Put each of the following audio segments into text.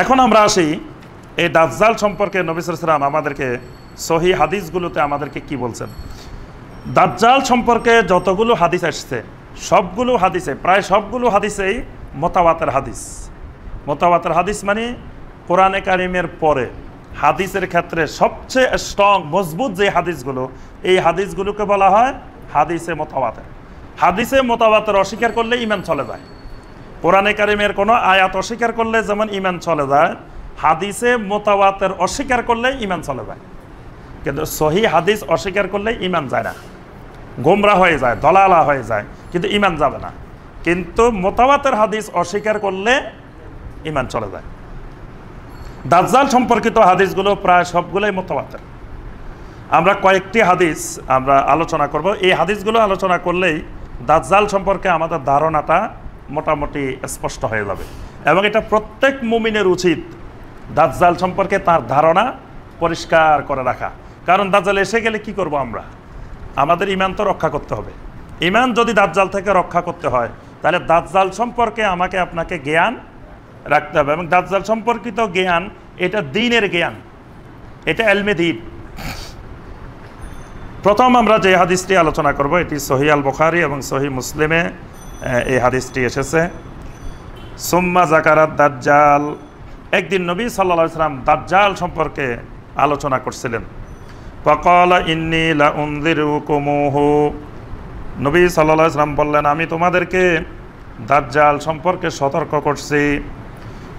এখন আমরা আসি এই দাজ্জাল সম্পর্কে নবী সাল্লাল্লাহু আলাইহি ওয়াসাল্লাম আমাদেরকে সহিহ হাদিসগুলোতে আমাদেরকে কি বলছেন। দাজ্জাল সম্পর্কে যতগুলো হাদিস আসছে সবগুলো হাদিসে, প্রায় সবগুলো হাদিসেই মুতাওয়াতির হাদিস। মুতাওয়াতির হাদিস মানে কোরআনে কারিমের পরে হাদিসের ক্ষেত্রে সবচেয়ে স্ট্রং মজবুত যে হাদিসগুলো, এই হাদিসগুলোকে বলা হয় হাদিসে মুতাওয়াতির। হাদিসে মুতাওয়াতির অস্বীকার করলে ঈমান চলে যায়। কোরআনে কারিমের কোনো আয়াত অস্বীকার করলে যেমন ঈমান চলে যায়, হাদিসে মুতাওয়াতির অস্বীকার করলে ঈমান চলে যায়। কিন্তু সহিহ হাদিস অস্বীকার করলে ঈমান যায় না, গোমরা হয়ে যায়, দলালা হয়ে যায়, কিন্তু ঈমান যাবে না। কিন্তু মুতাওয়াতির হাদিস অস্বীকার করলে ঈমান চলে যায়। দাজ্জাল সম্পর্কিত হাদিসগুলো প্রায় সবগুলোই মুতাওয়াতির। আমরা কয়েকটি হাদিস আমরা আলোচনা করব। এই হাদিসগুলো আলোচনা করলেই দাজ্জাল সম্পর্কে আমাদের ধারণাটা মোটামুটি স্পষ্ট হয়ে যাবে। এবং এটা প্রত্যেক মুমিনের উচিত দাজ্জাল সম্পর্কে তার ধারণা পরিষ্কার করে রাখা। কারণ দাজ্জাল এসে গেলে কি করব আমরা? আমাদের ঈমান তো রক্ষা করতে হবে। ঈমান যদি দাজ্জাল থেকে রক্ষা করতে হয়, তাহলে দাজ্জাল সম্পর্কে আমাকে আপনাকে জ্ঞান রাখতে হবে। এবং দাজ্জাল সম্পর্কিত জ্ঞান এটা দ্বীনের জ্ঞান, এটা ইলমে দ্বীন। প্রথম আমরা যে হাদিসটি আলোচনা করব এটি সহিহ আল বুখারী এবং সহিহ মুসলিমে এই হাদিসটি এসেছে। সুম্মা যাকারাত দাজ্জাল, একদিন নবী সাল্লাল্লাহু আলাইহি ওয়াসাল্লাম দাজ্জাল সম্পর্কে আলোচনা করছিলেন। ফাকালা ইন্নী লা উনযিরুকুমুহু, নবী সাল্লাল্লাহু আলাইহি ওয়াসাল্লাম বললেন, আমি তোমাদেরকে দাজ্জাল সম্পর্কে সতর্ক করছি।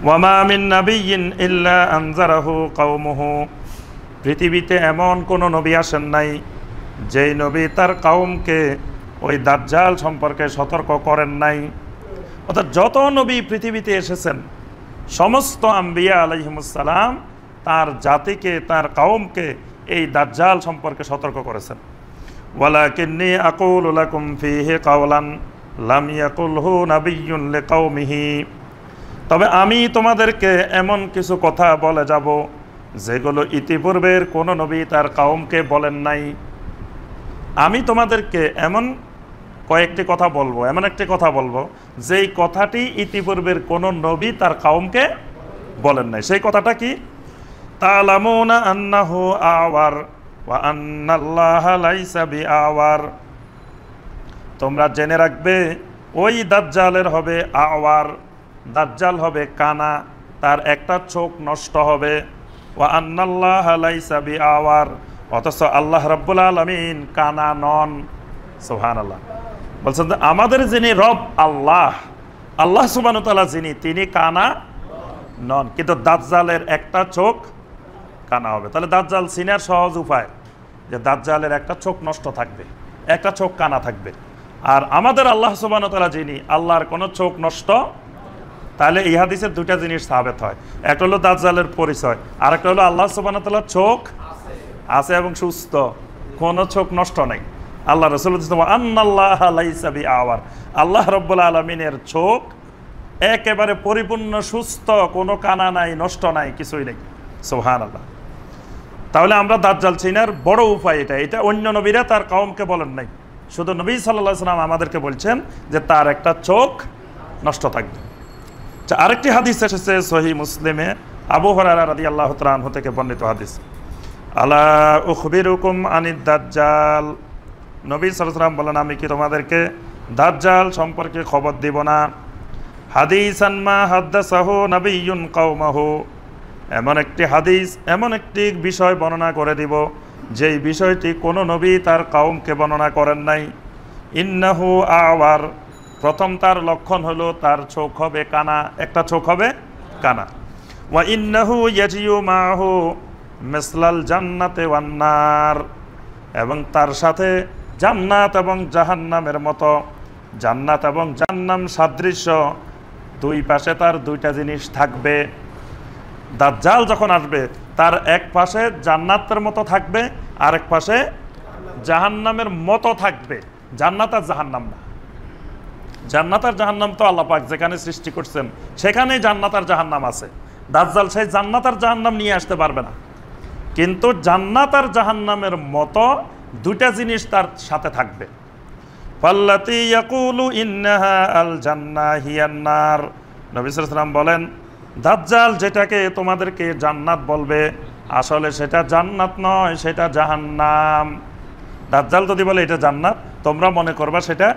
ওয়া মা মিন নাবিয়্যিন ইল্লা আনজারাহু কওমুহু, পৃথিবীতে এমন কোনো নবী আসেন নাই যেই নবী তার কওমকে ওই দাজ্জাল সম্পর্কে সতর্ক করেন নাই। অর্থাৎ যত নবী পৃথিবীতে এসেছেন সমস্ত আম্বিয়া আলাইহিমুস সালাম তার জাতিকে, তার কওমকে এই দাজ্জাল সম্পর্কে সতর্ক করেছেন। ওয়ালাকিন্নী আকুলু লাকুম ফীহি কাওলান লাম ইয়াকুলহু নাবিয়্যুন লিকাওমিহি, তবে আমি তোমাদেরকে এমন কিছু কথা বলে যাব যেগুলো ইতিপূর্বের কোনো নবী তার কওমকে বলেন নাই। আমি তোমাদেরকে এমন কয়েকটি কথা বলবো, এমন একটি কথা বলবো যেই কথাটি ইতিপূর্বের কোনো নবী তার কওমকে বলেন নাই। সেই কথাটা কি? তা'লামুনা আন্নাহু আওয়ার ওয়া আন্নাল্লাহা লাইসা বিআওয়ার, তোমরা জেনে রাখবে ওই দাজ্জালের হবে আওয়ার, দাজ্জাল হবে কানা, তার একটা চোখ নষ্ট হবে। ওয়া আন্নাল্লাহা লাইসা বিআওয়ার, অথচ আল্লাহ রাব্বুল আলামিন কানা নন। সুবহানাল্লাহ। বলছেন যে আমাদের যিনি রব আল্লাহ, আল্লাহ সুবহানাহু ওয়া তাআলা যিনি, তিনি কানা নন, কিন্তু দাজ্জালের একটা চোখ কানা হবে। তাহলে দাজ্জাল চিনার সহজ উপায় যে দাজ্জালের একটা চোখ নষ্ট থাকবে, একটা চোখ কানা থাকবে। আর আমাদের আল্লাহ সুবহানাহু ওয়া তাআলা যিনি, আল্লাহর কোনো চোখ নষ্ট। তাহলে এই হাদিসের দুইটা জিনিস সাবেত হয়, একটা হলো দাজ্জালের পরিচয়, আর একটা হলো আল্লাহ সুবহানাহু ওয়া তাআলার চোখ আছে এবং সুস্থ, কোনো চোখ নষ্ট নেই। আল্লাহ রাসূল আন্নাল্লাহা লাইসা বিআওয়ার, আল্লাহ রাব্বুল আলামিনের চোখ একেবারে পরিপূর্ণ সুস্থ, কোনো কানা নাই, নষ্ট নাই, কিছুই নেই। সুবহানাল্লাহ। তাহলে আমরা দাজ্জাল চিনার বড় উপায় এটা, এটা অন্য নবীরা তার কওমকে বলেন নাই, শুধু নবী সাল্লাল্লাহু আলাইহি ওয়াসাল্লাম আমাদেরকে বলছেন যে তার একটা চোখ নষ্ট থাকবে। আরেকটি হাদিস এসেছে সহিহ মুসলিমে, আবু হুরায়রা রাদিয়াল্লাহু তাআলা আনহু থেকে বর্ণিত হাদিস। আলা উখবিরুকুম আনিদ দাজ্জাল, নবী সাল্লাল্লাহু আলাইহি ওয়াসাল্লাম বলেন, আমি কি তোমাদেরকে দাজ্জাল সম্পর্কে খবর দিব না? হাদিসান মা হাদাসাহু নাবিয়্যুন কওমাহু, এমন একটি হাদিস, এমন একটি বিষয় বর্ণনা করে দিব যেই বিষয়টি কোনো নবী তার কওমকে বর্ণনা করেন নাই। ইন্নাহু আওয়ার, প্রথম তার লক্ষণ হলো তার চোখ হবে কানা, একটা চোখ হবে কানা। ওয়া ইন্নাহু ইয়াজিউ মাহু মিসলাল জান্নাতে ওয়ান নার, এবং তার সাথে জান্নাত এবং জাহান্নামের মতো, জান্নাত এবং জাহান্নাম সাদৃশ্য, দুই পাশে তার দুইটা জিনিস থাকবে। দাজ্জাল যখন আসবে তার এক পাশে জান্নাতের মতো থাকবে, আর এক পাশে জাহান্নামের মতো থাকবে। জান্নাত আর জাহান্নাম না, জান্নাত আর জাহান্নাম তো আল্লাহ পাক যেখানে সৃষ্টি করছেন সেখানেই জান্নাত আর জাহান্নাম আছে। দাজ্জাল সেই জান্নাত আর জাহান্নাম নিয়ে আসতে পারবে না, কিন্তু জান্নাত আর জাহান্নামের মতো দুইটা জিনিস তার সাথে থাকবে। ফাল্লাতী ইয়াকুলু ইন্নাহা আল জান্নাহ হিয়ান নার, নবী সাল্লাল্লাহু আলাইহি ওয়াসাল্লাম বলেন দাজ্জাল যেটাকে তোমাদেরকে জান্নাত বলবে, আসলে সেটা জান্নাত নয়, সেটা জাহান্নাম। দাজ্জাল যদি বলে এটা জান্নাত, তোমরা মনে করবা সেটা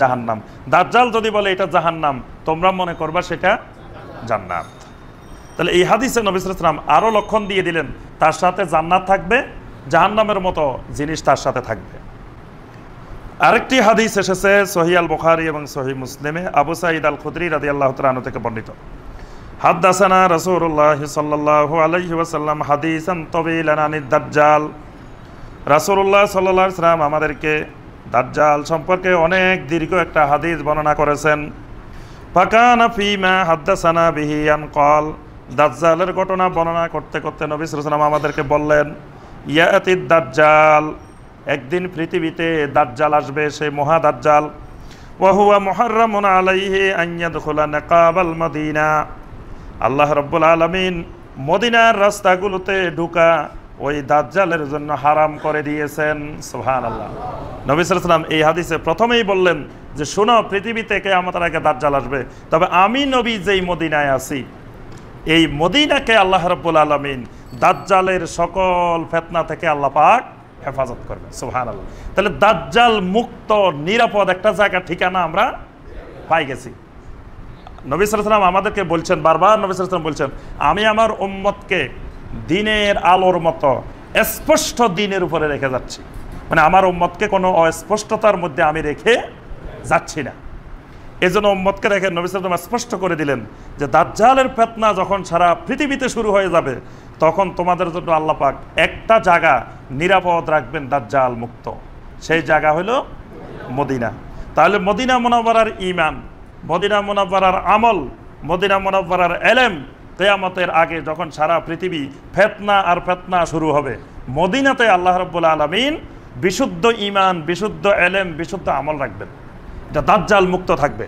জাহান্নাম। দাজ্জাল যদি বলে এটা জাহান্নাম, তোমরা মনে করবা সেটা জান্নাত। তাহলে এই হাদিসে নবী সাল্লাল্লাহু আলাইহি ওয়াসাল্লাম আরো লক্ষণ দিয়ে দিলেন, তার সাথে জান্নাত থাকবে, জাহান্নামের মতো জিনিস তার সাথে থাকবে। আরেকটি হাদিস এসেছে সহিহ আল বুখারী এবং সহিহ মুসলিমে, আবু সাঈদ আল খুদরি রাদিয়াল্লাহু তাআলা আনহু থেকে বর্ণিত। হাদাসানা রাসূলুল্লাহ সাল্লাল্লাহু আলাইহি ওয়াসাল্লাম হাদিসান তাওয়ীলান আনিদ দাজ্জাল। রাসূলুল্লাহ সাল্লাল্লাহু আলাইহি ওয়াসাল্লাম আমাদেরকে দাজ্জাল সম্পর্কে অনেক দীর্ঘ একটা হাদিস বর্ণনা করেছেন। ফাকানা ফীমা হাদাসানা বিহি আন ক্বাল, দাজ্জালের ঘটনা বর্ণনা করতে করতে নবী সাল্লাল্লাহু আলাইহি ওয়াসাল্লাম আমাদেরকে বললেন, ইয়াতিদ দাজ্জাল, একদিন পৃথিবীতে দাজ্জাল আসবে, সেই মহা দাজ্জাল। ওয়া হুয়া মুহাররামুন আলাইহি আন ইয়াদখুলা নিকাবাল মদিনা, আল্লাহ রাব্বুল আলামিন মদিনার রাস্তাগুলোতে ঢোকা ওই দাজ্জালের জন্য হারাম করে দিয়েছেন। সুবহানাল্লাহ। নবী সাল্লাল্লাহু আলাইহি ওয়াসাল্লাম এই হাদিসে প্রথমেই বললেন যে শোনো, পৃথিবীতে কিয়ামতের আগে দাজ্জাল আসবে, তবে আমি নবী যেই মদিনায় আছি, এই মদিনাকে আল্লাহ রাব্বুল আলামিন দাজ্জালের সকল ফিতনা থেকে আল্লাহ পাক হেফাজত করবে। সুবহানাল্লাহ। তাহলে দাজ্জাল মুক্ত নিরাপদ একটা জায়গা, ঠিকানা আমরা পাই গেছি। নবী সাল্লাল্লাহু আলাইহি ওয়াসাল্লাম আমাদেরকে বলছেন, বারবার নবী সাল্লাল্লাহু আলাইহি ওয়াসাল্লাম বলছেন, আমি আমার উম্মতকে দিনের আলোর মতো স্পষ্ট দিনের উপরে রেখে যাচ্ছি। মানে আমার উম্মতকে কোনো অস্পষ্টতার মধ্যে আমি রেখে যাচ্ছি না। এই জন্য উম্মতকে রেখে নবী সাল্লাল্লাহু আলাইহি ওয়াসাল্লাম স্পষ্ট করে দিলেন যে দাজ্জালের ফিতনা যখন সারা পৃথিবীতে শুরু হয়ে যাবে, তখন তোমাদের জন্য আল্লাহ পাক একটা জায়গা নিরাপদ রাখবেন দাজ্জাল মুক্ত, সেই জায়গা হলো মদিনা। তাহলে মদিনা মুনাওয়ারার ঈমান, মদিনা মুনাওয়ারার আমল, মদিনা মুনাওয়ারার ইলম কিয়ামতের আগে যখন সারা পৃথিবী ফিতনা আর ফিতনা শুরু হবে, মদিনাতে আল্লাহ রাব্বুল আলামিন বিশুদ্ধ ঈমান, বিশুদ্ধ ইলম, বিশুদ্ধ আমল রাখবেন, এটা দাজ্জাল মুক্ত থাকবে।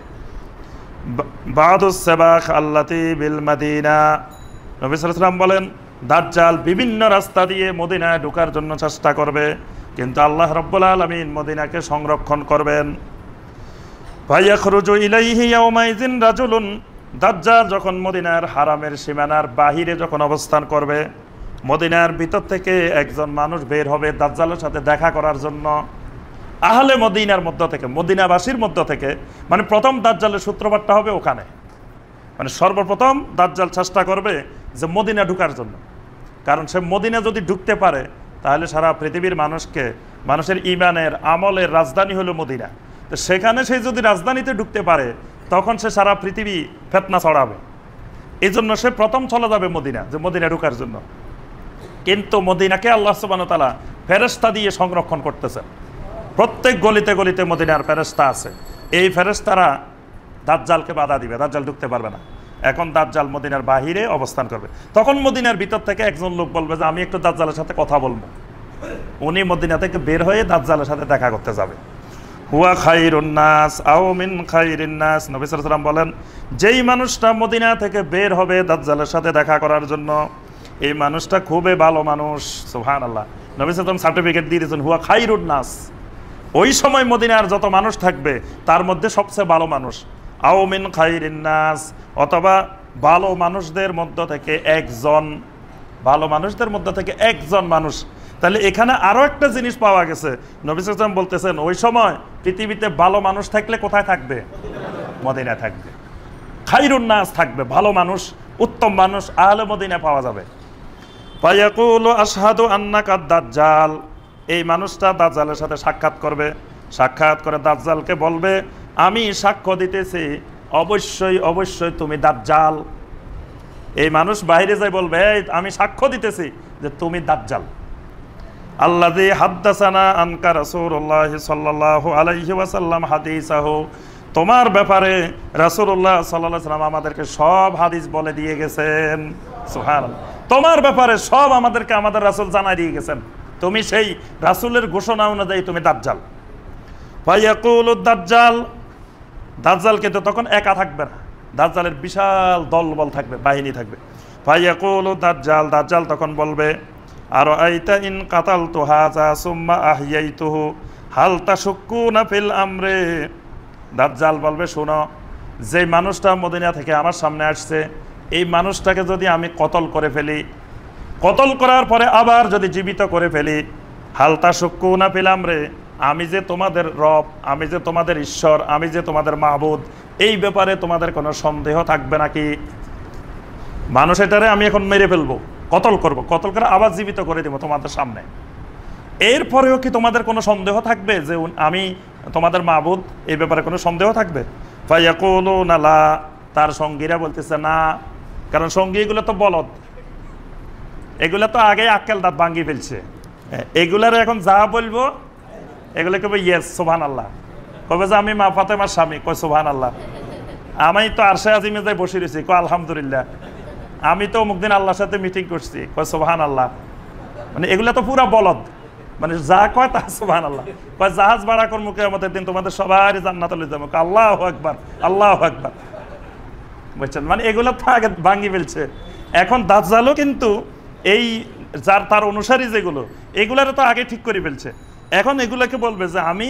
বাদুস সাবাখ আল্লাতি বিল মদিনা, নবী সাল্লাল্লাহু আলাইহি ওয়াসাল্লাম বলেন দাজ্জাল বিভিন্ন রাস্তা দিয়ে মদিনায় ঢোকার জন্য চেষ্টা করবে, কিন্তু আল্লাহ রাব্বুল আলামিন মদিনাকে সংরক্ষণ করবেন। ফায়াখরুজু ইলাইহি ইয়াওমাইযিন রাজুলুন, দাজ্জাল যখন মদিনার হারামের সীমানার বাহিরে যখন অবস্থান করবে, মদিনার ভিতর থেকে একজন মানুষ বের হবে দাজ্জালের সাথে দেখা করার জন্য। আহলে মদিনার মধ্য থেকে, মদিনাবাসীর মধ্য থেকে, মানে প্রথম দাজ্জালের সূত্রপাতটা হবে ওখানে। মানে সর্বপ্রথম দাজ্জাল চেষ্টা করবে যে মদিনা ঢুকার জন্য, কারণ সে মদিনা যদি ঢুকতে পারে তাহলে সারা পৃথিবীর মানুষকে, মানুষের ঈমানের আমলের রাজধানী হলো মদিনা, তো সেখানে সে যদি রাজধানীতে ঢুকতে পারে তখন সে সারা পৃথিবী ফিতনা ছড়াবে। এই জন্য সে প্রথম চলে যাবে মদিনা, যে মদিনা ঢুকার জন্য। কিন্তু মদিনাকে আল্লাহ সুবহানাহু ওয়া তাআলা ফেরেশতা দিয়ে সংরক্ষণ করতেছেন। প্রত্যেক গলিতে গলিতে মদিনার ফেরেশতা আছে, এই ফেরেশতারা দাজ্জালকে বাধা দিবে, দাজ্জাল ঢুকতে পারবে না। এখন দাজ্জাল মদিনার বাহিরে অবস্থান করবে, তখন মদিনার ভিতর থেকে একজন লোক বলবে যে আমি একটু দাজ্জালের সাথে কথা বলবো। উনি মদিনা থেকে বের হয়ে দাজ্জালের সাথে দেখা করতে যাবে। হুয়া খায়রুন নাস আও মিন খায়রিন নাস, নবী সাল্লাল্লাহু আলাইহি ওয়াসাল্লাম বলেন যেই মানুষটা মদিনা থেকে বের হবে দাজ্জালের সাথে দেখা করার জন্য, এই মানুষটা খুবই ভালো মানুষ। সুবহানাল্লাহ। নবী সাল্লাল্লাহু আলাইহি ওয়াসাল্লাম সার্টিফিকেট দিয়ে দিয়েছেন, হুয়া খায়রুন নাস, ওই সময় মদিনার যত মানুষ থাকবে তার মধ্যে সবচেয়ে ভালো মানুষ। আও মিন খায়রিন নাস, অথবা ভালো মানুষদের মধ্য থেকে একজন, ভালো মানুষদের মধ্য থেকে একজন মানুষ। তাহলে এখানে আরো একটা জিনিস পাওয়া গেছে, নবী সাল্লাল্লাহু আলাইহি ওয়াসাল্লাম বলতেছেন ওই সময় পৃথিবীতে ভালো মানুষ থাকলে কোথায় থাকবে? মদিনায় থাকবে। খায়রুন নাস থাকবে, ভালো মানুষ, উত্তম মানুষ আহলে মদিনা পাওয়া যাবে। ফায়াকুলু আশহাদু আন্নাকা দাজ্জাল, এই মানুষটা দাজ্জালের সাথে সাক্ষাৎ করবে, সাক্ষাৎ করে দাজ্জালকে বলবে আমি সাক্ষ্য দিতেছি অবশ্যই অবশ্যই তুমি দাজ্জাল। এই মানুষ বাইরে যাই বলবে আমি সাক্ষ্য দিতেছি যে তুমি দাজ্জাল। আল্লাযী হাদ্দাসানা আনকা রাসূলুল্লাহ সাল্লাল্লাহু আলাইহি ওয়াসাল্লাম হাদিসাহু, তোমার ব্যাপারে রাসূলুল্লাহ সাল্লাল্লাহু আলাইহি ওয়াসাল্লাম আমাদেরকে সব হাদিস বলে দিয়ে গেছেন। সুবহানাল্লাহ। তোমার ব্যাপারে সব আমাদেরকে আমাদের রাসূল জানাই দিয়ে গেছেন, তুমি সেই রাসূলের ঘোষণা অনুযায়ী তুমি দাজ্জাল। ফায়াকুলু দাজ্জাল, দাজ্জাল কিন্তু তখন একা থাকবে না, দাজ্জালের বিশাল দলবল থাকবে, বাহিনী থাকবে। ফায়াকুলু দাজ্জাল, দাজ্জাল তখন বলবে আরাআইতা ইন কাতালতু হাযা সুম্মা আহইয়াইতুহু হাল তাশুক্কুনা ফিল আমরে, দাজ্জাল বলবে শোনো, যে মানুষটা মদিনা থেকে আমার সামনে আসছে এই মানুষটাকে যদি আমি কতল করে ফেলি, কতল করার পরে আবার যদি জীবিত করে ফেলি, হালতা শক্কু না পেলাম রে, আমি যে তোমাদের রব, আমি যে তোমাদের ঈশ্বর, আমি যে তোমাদের মাহবুদ, এই ব্যাপারে তোমাদের কোনো সন্দেহ থাকবে নাকি? মানুষ এটারে আমি এখন মেরে ফেলবো, কতল করব, কতল করে আবার জীবিত করে দেবো তোমাদের সামনে, এরপরেও কি তোমাদের কোনো সন্দেহ থাকবে যে আমি তোমাদের মাহবুদ? এই ব্যাপারে কোনো সন্দেহ থাকবে? ফায়াকুলুনা লা, তার সঙ্গীরা বলতেছে না, কারণ সঙ্গী এগুলো তো বলদ, এগুলো তো আগে আক্কেল দাঁত ভাঙ্গি ফেলছে, এগুলার এখন যা বলবো এগুলো কবে ইয়েস সুবহানাল্লাহ, কবে যে আমি মা ফাতেমার স্বামী, কয় সুবহানাল্লাহ, আমি তো আরশে আজিমে যাই বসে রয়েছি, কয় আলহামদুলিল্লাহ, আমি তো অমুক দিন আল্লাহর সাথে মিটিং করছি, কয় সুবহানাল্লাহ। মানে এগুলো তো পুরা বলদ, মানে যা কয় তা সুবহানাল্লাহ। কয় জাহাজ ভাড়া করবো কিয়ামতের দিন, তোমাদের সবারই জান্নাতে লয়ে যাবো, আল্লাহু আকবার, আল্লাহু আকবার, বুঝছেন? মানে এগুলো তো আগে ভাঙ্গি ফেলছে। এখন দাজ্জালও কিন্তু এই যার তার অনুসারী যেগুলো, এগুলার তো আগে ঠিক করে ফেলছে। এখন এগুলোকে বলবে যে আমি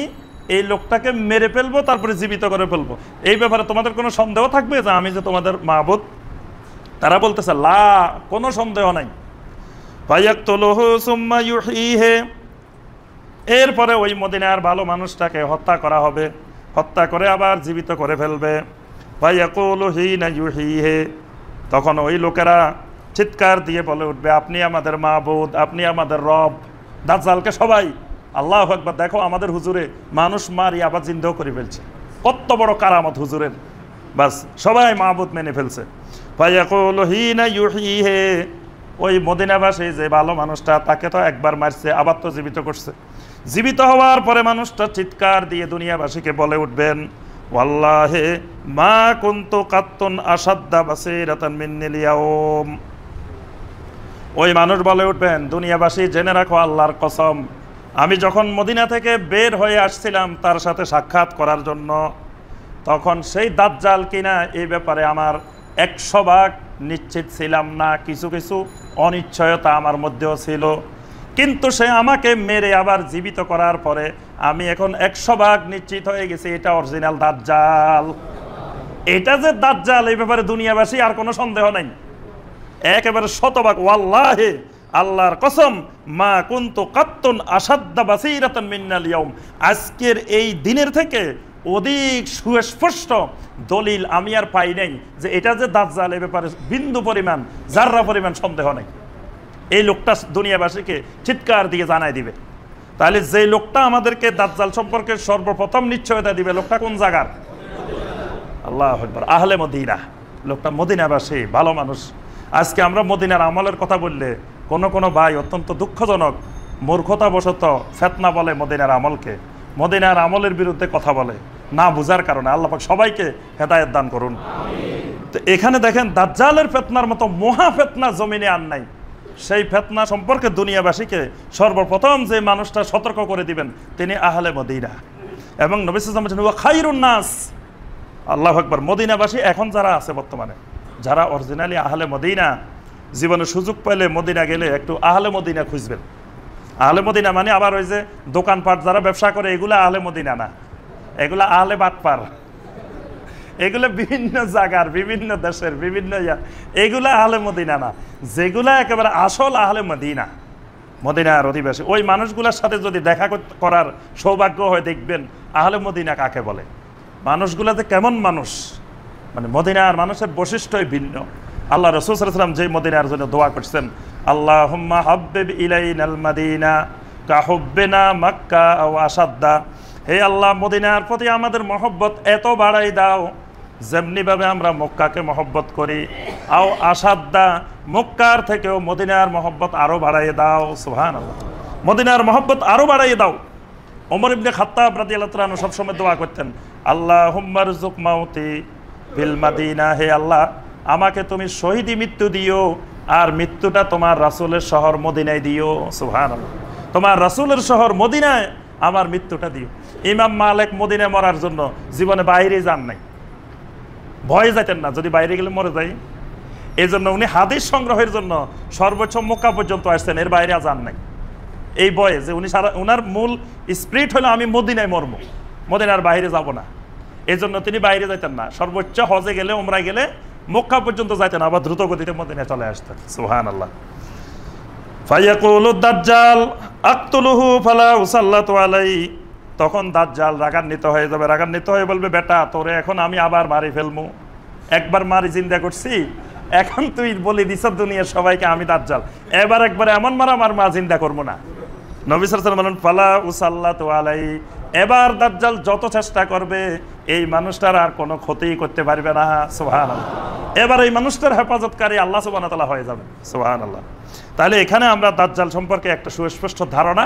এই লোকটাকে মেরে ফেলবো, তারপরে জীবিত করে ফেলবো, এই ব্যাপারে তোমাদের কোনো সন্দেহ থাকবে যে আমি যে তোমাদের মাহবুদ? তারা বলতেছে লা, কোনো সন্দেহ নাই। ফায়াকতুলুহু সুম্মা ইউহীহি, এরপরে ওই মদিনার ভালো মানুষটাকে হত্যা করা হবে, হত্যা করে আবার জীবিত করে ফেলবে। ফায়াকুলু হিনা ইউহীহি, তখন ওই লোকেরা চিৎকার দিয়ে বলে উঠবে আপনি আমাদের মাহবুদ, আপনি আমাদের রব। দাজ্জালকে সবাই আল্লাহু আকবার, দেখো আমাদের হুজুরে মানুষ মারি আবার জিন্দাও করে ফেলছে, কত বড় কারামত হুজুরের, বাস সবাই মাহবুদ মেনে ফেলছে। ফায়াকুলু হিনা ইউহীহি, ওই মদিনাবাসী যে ভালো মানুষটা, তাকে তো একবার মারছে, আবার তো জীবিত করছে। জীবিত হওয়ার পরে মানুষটা চিৎকার দিয়ে দুনিয়াবাসীকে বলে উঠবেন ওয়াল্লাহি মা কুনতু কাত্তুন আসাদ্দা বাসীরাতান মিন্নিল ইয়াউম। ওই মানুষ বলে উঠবেন দুনিয়াবাসী জেনে রাখো আল্লাহর কসম, আমি যখন মদিনা থেকে বের হয়ে আসছিলাম তার সাথে সাক্ষাৎ করার জন্য, তখন সেই দাজ্জাল কিনা এই ব্যাপারে আমার 100% নিশ্চিত ছিলাম না, কিছু কিছু অনিশ্চয়তা আমার মধ্যেও ছিল, কিন্তু সে আমাকে মেরে আবার জীবিত করার পরে আমি এখন 100% নিশ্চিত হয়ে গেছি এটা অরিজিনাল দাজ্জাল। এটা যে দাজ্জাল এই ব্যাপারে দুনিয়াবাসী আর কোনো সন্দেহ নাই, একেবারে শতভাগ ওয়াল্লাহি আল্লাহর কসম মা কুনতু কাত্তুন আসাদ্দা বাসীরাতান মিন্নাল ইয়াউম, আজকের এই দিনের থেকে অধিক সুস্পষ্ট দলিল আমি আর পাই নাই যে এটা যে দাজ্জাল, এই ব্যাপারে বিন্দু পরিমাণ জাররা পরিমাণ সন্দেহ নেই। এই লোকটা দুনিয়াবাসীকে চিৎকার দিয়ে জানাই দিবে। তাহলে যে লোকটা আমাদেরকে দাজ্জাল সম্পর্কে সর্বপ্রথম নিশ্চয়তা দিবে, লোকটা কোন জায়গার? আল্লাহু আকবার, আহলে মদিনা, লোকটা মদিনাবাসী ভালো মানুষ। আজকে আমরা মদিনার আমলের কথা বললে কোনো ভাই অত্যন্ত দুঃখজনক মূর্খতাবশত ফেতনা বলে মদিনার আমলকে, মদিনার আমলের বিরুদ্ধে কথা বলে না বুঝার কারণে। আল্লাহ পাক সবাইকে হেদায়েত দান করুন। তো এখানে দেখেন দাজ্জালের ফেতনার মতো মহা ফেতনা জমিনে আর নাই। সেই ফেতনা সম্পর্কে দুনিয়াবাসীকে সর্বপ্রথম যে মানুষটা সতর্ক করে দিবেন তিনি আহলে মদিনা, এবং নবী সাল্লাল্লাহু আলাইহি ওয়াসাল্লাম বলেছেন খায়রুন নাস। আল্লাহু আকবার, মদিনাবাসী এখন যারা আছে বর্তমানে, যারা অরিজিনালি আহলে মদিনা, জীবনে সুযোগ পেলে মদিনা গেলে একটু আহলে মদিনা খুঁজবেন। আহলে মদিনা মানে আবার ওই যে দোকানপাট যারা ব্যবসা করে এগুলা আহলে মদিনা না, এগুলা আহলে বাটপার, এগুলো বিভিন্ন জায়গার বিভিন্ন দেশের বিভিন্ন এগুলা আহলে মদিনা না। যেগুলা একেবারে আসল আহলে মদিনা, মদিনার অধিবাসী, ওই মানুষগুলোর সাথে যদি দেখা করার সৌভাগ্য হয় দেখবেন আহলে মদিনা কাকে বলে, মানুষগুলা যে কেমন মানুষ, মানে মদিনার মানুষের বৈশিষ্ট্যই ভিন্ন। আল্লাহ রাসূল সাল্লাল্লাহু আলাইহি ওয়াসাল্লাম যে মদিনার জন্য দোয়া করছেন আল্লাহুম্মা হাব্বিব ইলাইনাল মাদিনা কাহুব্বিনা মক্কা আও আসাদ্দা, হে আল্লাহ মদিনার প্রতি আমাদের মহব্বত এত বাড়াই দাও যেমনিভাবে আমরা মক্কাকে মহব্বত করি, আও আসাদ্দা, মক্কার থেকেও মদিনার মহব্বত আরও বাড়াইয়ে দাও। সুবহানাল্লাহ, মদিনার মহব্বত আরও বাড়াইয়ে দাও। ওমর ইবনে খাত্তাব রাদিয়াল্লাহু তাআলা আনহু সবসময় দোয়া করতেন আল্লাহুম্মা রযুক মাউতি বিল মাদিনা, হে আল্লাহ আমাকে তুমি শহীদি মৃত্যু দিও, আর মৃত্যুটা তোমার রাসূলের শহর মদিনায় দিও। সুবহানাল্লাহ, তোমার রাসূলের শহর মদিনায় আমার মৃত্যুটা দিও। ইমাম মালিক মদিনায় মরার জন্য জীবনে বাইরে যান নাই, ভয়ে যাইতেন না যদি বাইরে গেলে মরে যাই, এই জন্য উনি হাদিস সংগ্রহের জন্য সর্বোচ্চ মক্কা পর্যন্ত আসছেন, এর বাইরে যান নাই। এই বয়ে যে উনি উনার মূল স্পিরিট হলো আমি মদিনায় মরবো, মদিনার বাইরে যাব না, এই জন্য তিনি বাইরে যাইতেন না। সর্বোচ্চ হজে গেলে উমরায় গেলে মক্কা পর্যন্ত যাইতেন, আবার দ্রুত গতিতে মদিনায় চলে আসতেন। সুবহানাল্লাহ। ফায়াকুলু দাজ্জাল আকতুলুহু ফালা উসাল্লাতু আলাইহি, তখন দাজ্জাল রাগান্বিত হয়ে যাবে, রাগান্বিত হয়ে বলবে, বেটা তোরে এখন আমি আবার মারি ফেলমু, একবার মারি জিন্দা করছি, এখন তুই বলি দিছ দুনিয়ার সবাইকে আমি দাজ্জাল, এবার একবার এমন মারা আমার মা জিন্দা করবো না। নবী সাল্লাল্লাহু আলাইহি ওয়াসাল্লাম বলেন ফালা উসাল্লাতু আলাইহি, এবার দাজ্জাল যত চেষ্টা করবে এই মানুষটার আর কোনো ক্ষতি করতে পারবে না। সুবহানাল্লাহ। এবার এই মানুষটার হেফাজতকারী আল্লাহ সুবহানাহু ওয়া তাআলা হয়ে যাবে। সুবহানাল্লাহ। তাহলে এখানে আমরা দাজ্জাল সম্পর্কে একটা সুস্পষ্ট ধারণা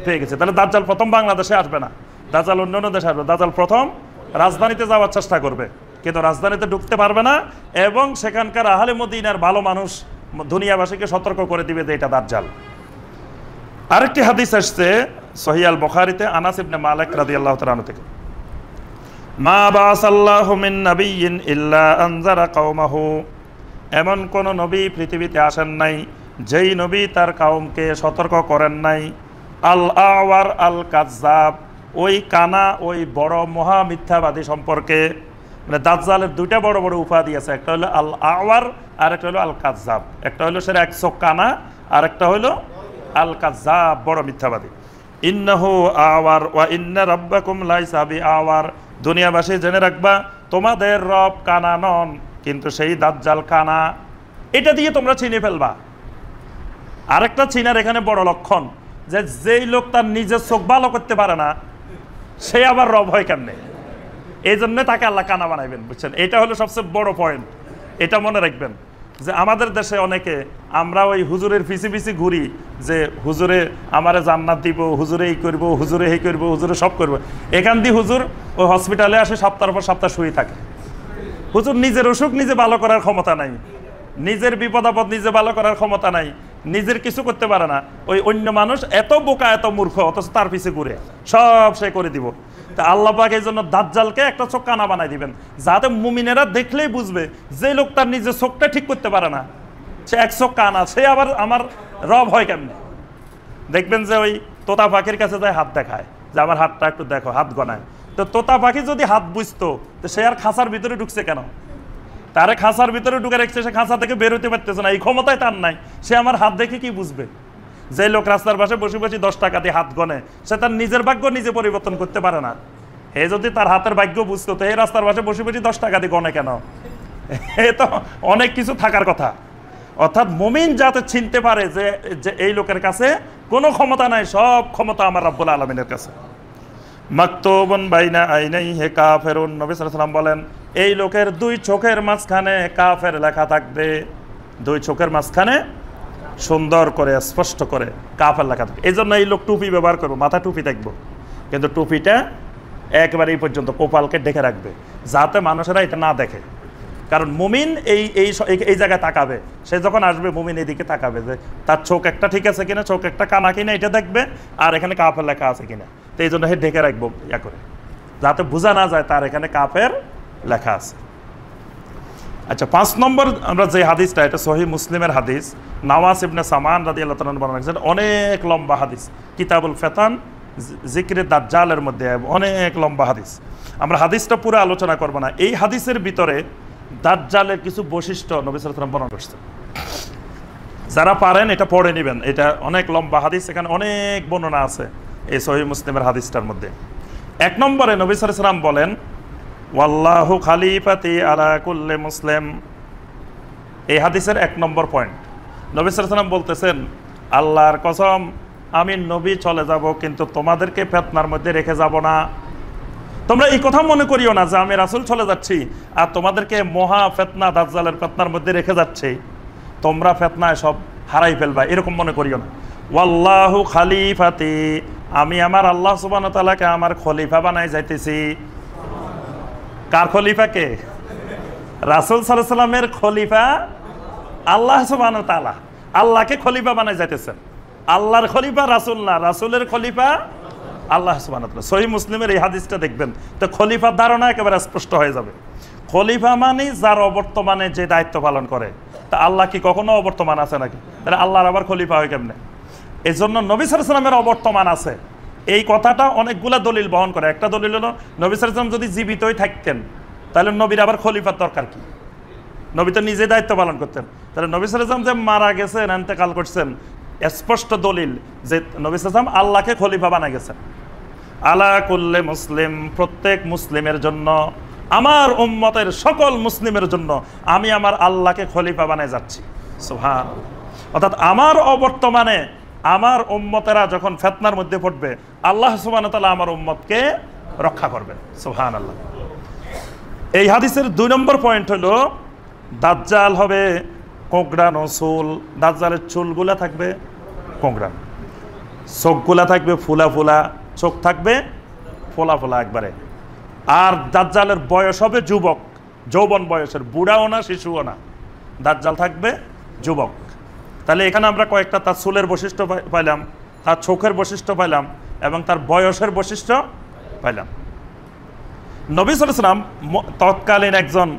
পেয়ে গেছি। তাহলে দাজ্জাল প্রথম বাংলাদেশে আসবে না, দাজ্জাল অন্যান্য দেশে আসবে। দাজ্জাল প্রথম রাজধানীতে যাওয়ার চেষ্টা করবে, কিন্তু রাজধানীতে ঢুকতে পারবে না, এবং সেখানকার আহলে মদিনার ভালো মানুষ দুনিয়াবাসীকে সতর্ক করে দিবে যে এটা দাজ্জাল। আরেকটি হাদিস আসছে সহিহ আল বুখারীতে আনাস ইবনে মালিক রাদিয়াল্লাহু তাআলা আনহু থেকে, মা বাসাল্লাহু মিন নাবিয়্যিন ইল্লা আনজারা কওমাহু, এমন কোন নবী পৃথিবীতে আসেন নাই যেই নবী তার কওমকে সতর্ক করেন নাই আল আওয়ার আল কাযযাব, ওই কানা ওই বড় মহা মিথ্যাবাদী সম্পর্কে। মানে দাজ্জালের দুইটা বড় বড় উপাধি আছে, একটা হলো আল আওয়ার আর একটা হলো আল কাযযাব। একটা হলো সে এক চোখ কানা, আর একটা হলো আল কাযযাব, বড় মিথ্যাবাদী। ইন্নাহু আওয়ার ওয়া ইন্না রাব্বাকুম লাইসা বি আওয়ার, দুনিয়াবাসী জেনে রাখবা তোমাদের রব কানা নন, কিন্তু সেই দাজ্জাল কানা। এটা দিয়ে তোমরা চিনে ফেলবা। আরেকটা চিনার এখানে বড় লক্ষণ, যে যেই লোক তার নিজের চোখ ভালো করতে পারে না সে আবার রব হয় কেমনে, এই জন্য তাকে আল্লাহ কানা বানাইবেন, বুঝছেন? এটা হলো সবচেয়ে বড় পয়েন্ট, এটা মনে রাখবেন। যে আমাদের দেশে অনেকে আমরা ওই হুজুরের পিছি পিছি ঘুরি, যে হুজুরে আমারে জান্নাত দিব, হুজুরে এই করবো, হুজুরে এই করবো, হুজুরে সব করবো। এখান দিয়ে হুজুর ওই হসপিটালে আসে সপ্তাহের পর সপ্তাহ শুয়ে থাকে। হুজুর নিজের অসুখ নিজে ভালো করার ক্ষমতা নাই, নিজের বিপদ আপদ নিজে ভালো করার ক্ষমতা নাই, নিজের কিছু করতে পারে না। ওই অন্য মানুষ এত বোকা এত মূর্খ, অথচ তার পিছে ঘুরে সব সে করে দিব। তা আল্লাহ পাক এই জন্য দাজ্জালকে একটা চোখ কানা বানাই দিবেন, যাতে মুমিনেরা দেখলেই বুঝবে যে লোক তার নিজের চোখটা ঠিক করতে পারে না, সে এক চোখ কানা, সে আবার আমার রব হয় কেমনে। দেখবেন যে ওই তোতা পাখির কাছে যায় হাত দেখায়, যে আমার হাতটা একটু দেখো, হাত গনায়। তো তোতা পাখি যদি হাত বুঝতো তো সে আর খাঁচার ভিতরে ঢুকছে কেন? তারে খাঁচার ভিতরে ঢুকে রেখেছে, সে খাঁচা থেকে বের হতে পারতেছে না, এই ক্ষমতায় তার নাই। সে আমার হাত দেখে কি বুঝবে? যে লোক রাস্তার পাশে বসে বসে 10 টাকা দিয়ে হাত গনে, সে তার নিজের ভাগ্য নিজে পরিবর্তন করতে পারে না। হে যদি তার হাতের ভাগ্য বুঝতো তো এই রাস্তার পাশে বসে বসে 10 টাকা দিয়ে গনে কেন? এ তো অনেক কিছু থাকার কথা। অর্থাৎ মুমিন যাতে চিনতে পারে যে এই লোকের কাছে কোনো ক্ষমতা নাই, সব ক্ষমতা আমার রাব্বুল আলামিনের কাছে। মাকতুবুন বাইনা আইনাইহি কাফিরুন, নবী সাল্লাল্লাহু আলাইহি ওয়াসাল্লাম বলেন এই লোকের 2 চোখের মাঝখানে কাফের লেখা থাকবে। 2 চোখের মাঝখানে সুন্দর করে স্পষ্ট করে কাফের লেখা থাকবে। এই জন্য এই লোক টুপি ব্যবহার করবো, মাথা টুপি দেখবো, কিন্তু টুপিটা একবারে এই পর্যন্ত কপালকে ঢেকে রাখবে, যাতে মানুষেরা এটা না দেখে। কারণ মুমিন এই জায়গায় তাকাবে, সে যখন আসবে মুমিন এদিকে তাকাবে যে তার চোখ একটা ঠিক আছে কিনা, চোখ একটা কানা কিনা এটা দেখবে, আর এখানে কাফের লেখা আছে কিনা। তো এই জন্য সে ঢেকে রাখবো ইয়া করে, যাতে বোঝা না যায় তার এখানে কাফের লেখা আছে। আচ্ছা, 5 নম্বর আমরা যে হাদিসটা, এটা সহিহ মুসলিমের হাদিস, নওয়াস ইবনে সামান রাদিয়াল্লাহু তাআলা বর্ণনা করেছেন, অনেক লম্বা হাদিস, কিতাবুল ফিতান জিক্রে দাজ্জালের মধ্যে অনেক লম্বা হাদিস। আমরা হাদিসটা পুরো আলোচনা করব না। এই হাদিসের ভিতরে দাজ্জালের কিছু বৈশিষ্ট্য নবী সাল্লাল্লাহু আলাইহি ওয়াসাল্লাম বর্ণনা করেছেন। যারা পারেন এটা পড়ে নেবেন, এটা অনেক লম্বা হাদিস, এখানে অনেক বর্ণনা আছে এই সহিহ মুসলিমের হাদিসটার মধ্যে। 1 নম্বরে নবী সাল্লাল্লাহু আলাইহি ওয়াসাল্লাম বলেন, ওয়াল্লাহু খালিফাতি আলা কুল্লি মুসলিম। এই হাদিসের 1 নম্বর পয়েন্ট, নবী সাল্লাল্লাহু আলাইহি ওয়াসাল্লাম বলতেছেন, আল্লাহর কসম আমি নবী চলে যাব, কিন্তু তোমাদেরকে ফিতনার মধ্যে রেখে যাব না। তোমরা এই কথা মনে করিও না যে আমি রাসূল চলে যাচ্ছি আর তোমাদেরকে মহা ফিতনা দাজ্জালের ফিতনার মধ্যে রেখে যাচ্ছি, তোমরা ফিতনায় সব হারাই ফেলবা, এরকম মনে করিও না। ওয়াল্লাহু খালিফাতি, আমি আমার আল্লাহ সুবহানাহু ওয়া তাআলাকে আমার খলিফা বানাই যাইতেছি। কার খলিফা? কে? রাসূল সাল্লাল্লাহু আলাইহি ওয়াসাল্লামের খলিফা আল্লাহ সুবহানাহু ওয়া তাআলা, আল্লাহকে খলিফা বানাই যাইতেছেন। আল্লাহর খলিফা রাসূল না, রাসূলের খলিফা আল্লাহ সুবহানাহু ওয়া তাআলা। সহিহ মুসলিমের এই হাদিসটা দেখবেন তো খলিফার ধারণা একেবারে স্পষ্ট হয়ে যাবে। খলিফা মানে যার অবর্তমানে যে দায়িত্ব পালন করে। তা আল্লাহ কি কখনো অবর্তমান আছে নাকি? তাহলে আল্লাহর আবার খলিফা হয় কেমনে? এই জন্য নবী সাল্লাল্লাহু আলাইহি ওয়াসাল্লামের অবর্তমান আছে, এই কথাটা অনেকগুলা দলিল বহন করে। একটা দলিল হলো নবী সাল্লাল্লাহু আলাইহি ওয়াসাল্লাম যদি জীবিতই থাকতেন তাহলে নবীর আবার খলিফার দরকার কি? নবী তো নিজে দায়িত্ব পালন করতেন। তাহলে নবী সাল্লাল্লাহু আলাইহি ওয়াসাল্লাম যে মারা গেছেন, ইন্তেকাল করছেন, স্পষ্ট দলিল যে নবী সাল্লাল্লাহু আলাইহি ওয়াসাল্লাম আল্লাহকে খলিফা বানায় গেছেন। আলা কুল্লি মুসলিম, প্রত্যেক মুসলিমের জন্য, আমার উম্মতের সকল মুসলিমের জন্য আমি আমার আল্লাহকে খলিফা বানায় যাচ্ছি। সুবহানাল্লাহ। অর্থাৎ আমার অবর্তমানে আমার উম্মতেরা যখন ফিতনার মধ্যে পড়বে, আল্লাহ সুবহানাহু ওয়া তাআলা আমার উম্মতকে রক্ষা করবেন। সুবহানাল্লাহ। এই হাদিসের 2 নম্বর পয়েন্ট হলো দাজ্জাল হবে কোঁকড়ানো চুল। দাজ্জালের চুলগুলা থাকবে কোঁকড়ানো, চোখগুলা থাকবে ফুলা ফুলা, চোখ থাকবে ফোলা ফোলা একবারে। আর দাজ্জালের বয়স হবে যুবক, যৌবন বয়সের, বুড়াও না শিশুও না, দাজ্জাল থাকবে যুবক। তাহলে এখানে আমরা কয়েকটা তার চুলের বৈশিষ্ট্য পাইলাম, তার চোখের বৈশিষ্ট্য পাইলাম এবং তার বয়সের বৈশিষ্ট্য পাইলাম। নবী সাল্লাল্লাহু আলাইহি ওয়াসাল্লাম তৎকালীন একজন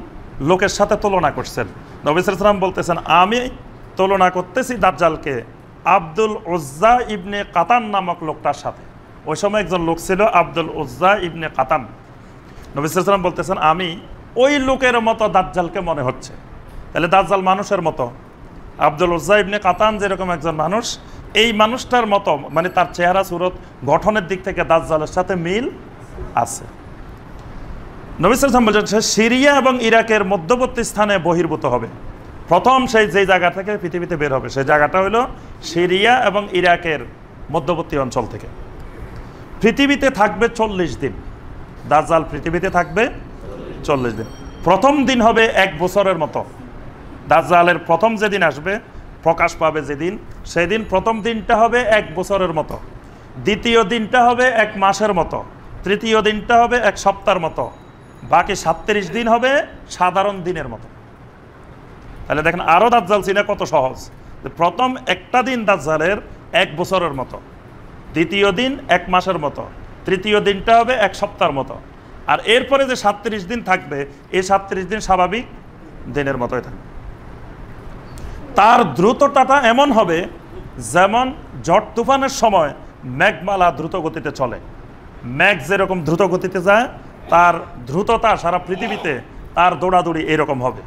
লোকের সাথে তুলনা করছেন। নবী সাল্লাল্লাহু আলাইহি ওয়াসাল্লাম বলতেছেন, আমি তুলনা করতেছি দাজ্জালকে আব্দুল উজ্জা ইবনে কাতান নামক লোকটার সাথে। ওই সময় একজন লোক ছিল আব্দুল উজ্জা ইবনে কাতান। নবী সাল্লাল্লাহু আলাইহি ওয়াসাল্লাম বলতেছেন, আমি ওই লোকের মতো দাজ্জালকে মনে হচ্ছে। তাহলে দাজ্জাল মানুষের মতো, আব্দুল উজ্জা ইবনে কাতান যেরকম একজন মানুষ, এই মানুষটার মতো, মানে তার চেহারা সুরত গঠনের দিক থেকে দাজ্জালের সাথে মিল আছে। নবী সাল্লাল্লাহু আলাইহি ওয়াসাল্লাম বলছেন, সে সিরিয়া এবং ইরাকের মধ্যবর্তী স্থানে বহির্ভূত হবে। প্রথম সেই যে জায়গা থেকে পৃথিবীতে বের হবে, সেই জায়গাটা হলো সিরিয়া এবং ইরাকের মধ্যবর্তী অঞ্চল থেকে। পৃথিবীতে থাকবে 40 দিন। দাজ্জাল পৃথিবীতে থাকবে 40 দিন। প্রথম দিন হবে 1 বছরের মতো। দাজ্জালের প্রথম যেদিন আসবে, প্রকাশ পাবে যেদিন, সেদিন প্রথম দিনটা হবে 1 বছরের মতো, দ্বিতীয় দিনটা হবে 1 মাসের মতো, তৃতীয় দিনটা হবে 1 সপ্তাহের মতো, বাকি 37 দিন হবে সাধারণ দিনের মতো। তাহলে দেখেন আরও দাজ্জাল চিনা কত সহজ। প্রথম একটা দিন দাজ্জালের 1 বছরের মতো, দ্বিতীয় দিন 1 মাসের মতো, তৃতীয় দিনটা হবে 1 সপ্তাহের মতো, আর এরপরে যে 37 দিন থাকবে, এই 37 দিন স্বাভাবিক দিনের মতোই থাকবে। তার দ্রুততাটা এমন হবে যেমন ঝড় তুফানের সময় মেঘমালা দ্রুত গতিতে চলে, মেঘ যেরকম দ্রুত গতিতে যায়, তার দ্রুততা সারা পৃথিবীতে তার দৌড়াদৌড়ি এরকম হবে।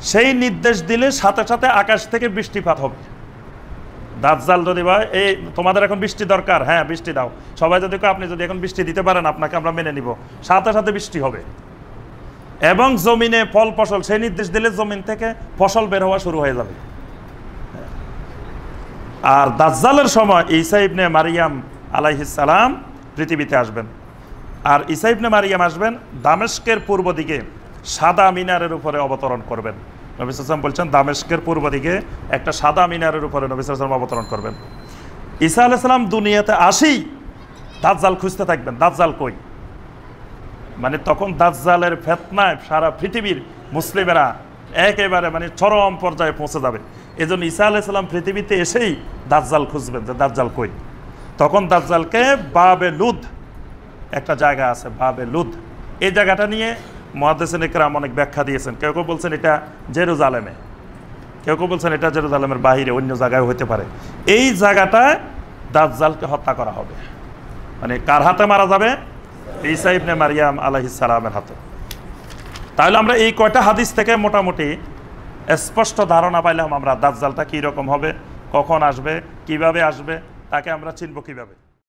সেই নির্দেশ দিলে সাথে সাথে আকাশ থেকে বৃষ্টিপাত হবে। দাজ্জাল যদি ভাই, এই তোমাদের এখন বৃষ্টি দরকার, হ্যাঁ বৃষ্টি দাও, সবাই যদি আপনি যদি এখন বৃষ্টি দিতে পারেন, আপনাকে আমরা মেনে নিব, সাথে সাথে বৃষ্টি হবে। এবং জমিনে ফল ফসল, সেই নির্দেশ দিলে জমিন থেকে ফসল বের হওয়া শুরু হয়ে যাবে। আর দাজ্জালের সময় ঈসা ইবনে মারিয়াম আলাইহিস সালাম পৃথিবীতে আসবেন। আর ঈসা ইবনে মারিয়াম আসবেন দামেস্কের পূর্ব দিকে সাদা মিনারের উপরে অবতরণ করবেন। নবী সাল্লাল্লাহু আলাইহি ওয়াসাল্লাম বলছেন, দামেস্কের পূর্ব দিকে একটা সাদা মিনারের উপরে নবী সাল্লাল্লাহু আলাইহি ওয়াসাল্লাম অবতরণ করবেন। ঈসা আলাইহিস সালাম দুনিয়াতে আসি দাজ্জাল খুঁজতে থাকবেন, দাজ্জাল কই। মানে তখন দাজ্জালের ফিতনায় সারা পৃথিবীর মুসলিমেরা একেবারে মানে চরম পর্যায়ে পৌঁছে যাবে। এই জন্য ঈসা আলাইহিস সালাম পৃথিবীতে এসেই দাজ্জাল খুঁজবেন যে দাজ্জাল কই। তখন দাজ্জালকে বাবে লুদ, একটা জায়গা আছে বাবে লুদ, এই জায়গাটা নিয়ে মুহাদ্দিসিন ইকরাম অনেক ব্যাখ্যা দিয়েছেন। কেউ কেউ বলছেন এটা জেরুজালেমে, কেউ কেউ বলছেন এটা জেরুজালেমের বাইরে অন্য জায়গায় হতে পারে। এই জায়গাটায় দাজ্জালকে হত্যা করা হবে। মানে কার হাতে মারা যাবে? ঈসা ইবনে মারিয়াম আলাইহিস সালামের হাতে। তাহলে আমরা এই কয়টা হাদিস থেকে মোটামুটি স্পষ্ট ধারণা পাইলাম আমরা দাজ্জালটা কী রকম হবে, কখন আসবে, কিভাবে আসবে, তাকে আমরা চিনব কিভাবে।